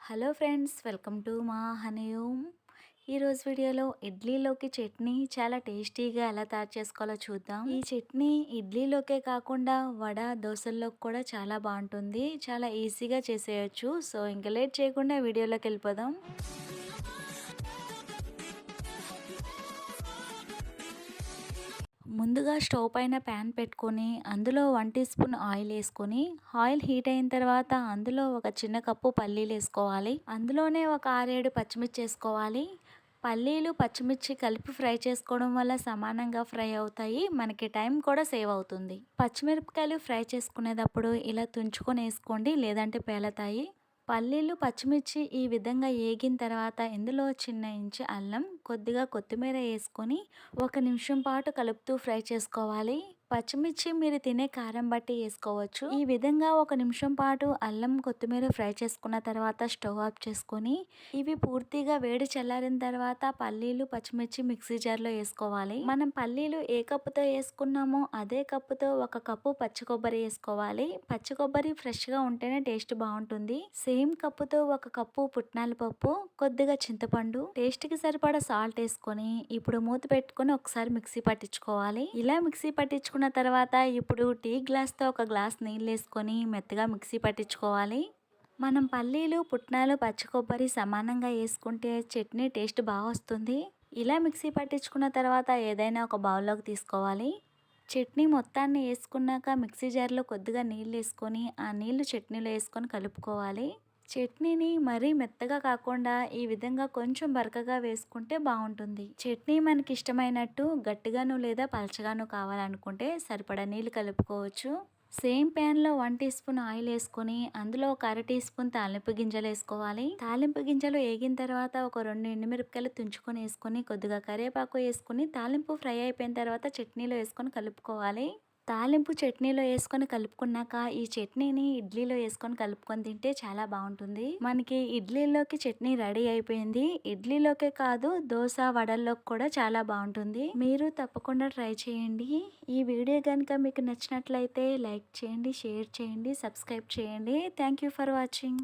Hello friends, welcome to మా honey home. ఈరోజు వీడియోలో ఇడ్లీలోకి చట్నీ చాలా టేస్టీగా ఎలా తయారు చేసుకోవాలో చూద్దాం. ఈ చట్నీ ఇడ్లీలోకే కాకుండా వడ దోశల్లోకి కూడా చాలా బాగుంటుంది. చాలా ఈజీగా చేసేయచ్చు. సో ఇంకా లేట్ చేయకుండా వీడియోలోకి వెళ్ళిపోదాం. ముందుగా స్టవ్ పైన ప్యాన్ పెట్టుకొని అందులో 1 టీ స్పూన్ ఆయిల్ వేసుకొని ఆయిల్ హీట్ అయిన తర్వాత అందులో ఒక చిన్న కప్పు పల్లీలు వేసుకోవాలి. అందులోనే ఒక 6-7 పచ్చిమిర్చి వేసుకోవాలి. పల్లీలు పచ్చిమిర్చి కలిపి ఫ్రై చేసుకోవడం వల్ల సమానంగా ఫ్రై అవుతాయి. మనకి టైం కూడా సేవ్ అవుతుంది. పచ్చిమిరపకాయలు ఫ్రై చేసుకునేటప్పుడు ఇలా తుంచుకొని వేసుకోండి, లేదంటే పేలతాయి. పల్లీలు పచ్చిమిర్చి ఈ విధంగా ఏగిన తర్వాత ఇందులో చిన్న ఇంచు అల్లం, కొద్దిగా కొత్తిమీర వేసుకొని 1 నిమిషం పాటు కలుపుతూ ఫ్రై చేసుకోవాలి. పచ్చిమిర్చి మీరు తినే కారం బట్టి వేసుకోవచ్చు. ఈ విధంగా 1 నిమిషం పాటు అల్లం కొత్తిమీర ఫ్రై చేసుకున్న తర్వాత స్టవ్ ఆఫ్ చేసుకొని ఇవి పూర్తిగా వేడి చల్లారిన తర్వాత పల్లీలు పచ్చిమిర్చి మిక్సీ జార్లో వేసుకోవాలి. మనం పల్లీలు ఏ కప్పుతో వేసుకున్నామో అదే కప్పుతో 1 కప్పు పచ్చి కొబ్బరి వేసుకోవాలి. పచ్చి కొబ్బరి ఫ్రెష్గా ఉంటేనే టేస్ట్ బాగుంటుంది. సేమ్ కప్పుతో 1 కప్పు పుట్నాల పప్పు, కొద్దిగా చింతపండు, టేస్ట్కి సరిపడా సాల్ట్ వేసుకొని ఇప్పుడు మూత పెట్టుకొని ఒకసారి మిక్సీ పట్టించుకోవాలి. ఇలా మిక్సీ పట్టించుకున్న తర్వాత ఇప్పుడు టీ గ్లాస్తో 1 గ్లాస్ నీళ్ళు వేసుకొని మెత్తగా మిక్సీ పట్టించుకోవాలి. మనం పల్లీలు పుట్నాలు పచ్చి కొబ్బరి సమానంగా వేసుకుంటే చట్నీ టేస్ట్ బాగా వస్తుంది. ఇలా మిక్సీ పట్టించుకున్న తర్వాత ఏదైనా ఒక బౌల్లోకి తీసుకోవాలి. చట్నీ మొత్తాన్ని వేసుకున్నాక మిక్సీ జార్లో కొద్దిగా నీళ్ళు వేసుకొని ఆ నీళ్లు చట్నీలో వేసుకొని కలుపుకోవాలి. చట్నీని మరీ మెత్తగా కాకుండా ఈ విధంగా కొంచెం బరకగా వేసుకుంటే బాగుంటుంది. చట్నీ మనకి ఇష్టమైనట్టు గట్టిగాను లేదా పలచగాను కావాలనుకుంటే సరిపడా నీళ్ళు కలుపుకోవచ్చు. సేమ్ ప్యాన్లో 1 టీ స్పూన్ ఆయిల్ వేసుకొని అందులో ఒక 1/2 టీ స్పూన్ తాలింపు గింజలు వేసుకోవాలి. తాలింపు గింజలు వేగిన తర్వాత ఒక 2 ఎండుమిరపకాయలు తుంచుకొని వేసుకొని కొద్దిగా కరివేపాకు వేసుకొని తాలింపు ఫ్రై అయిపోయిన తర్వాత చట్నీలో వేసుకొని కలుపుకోవాలి. తాలింపు చట్నీలో వేసుకొని కలుపుకున్నాక ఈ చట్నీని ఇడ్లీలో వేసుకొని కలుపుకొని తింటే చాలా బాగుంటుంది. మనకి ఇడ్లీలోకి చట్నీ రెడీ అయిపోయింది. ఇడ్లీలోకే కాదు దోశ వడల్లోకి కూడా చాలా బాగుంటుంది. మీరు తప్పకుండా ట్రై చేయండి. ఈ వీడియో కనుక మీకు నచ్చినట్లయితే లైక్ చేయండి, షేర్ చేయండి, సబ్స్క్రైబ్ చేయండి. Thank you for watching.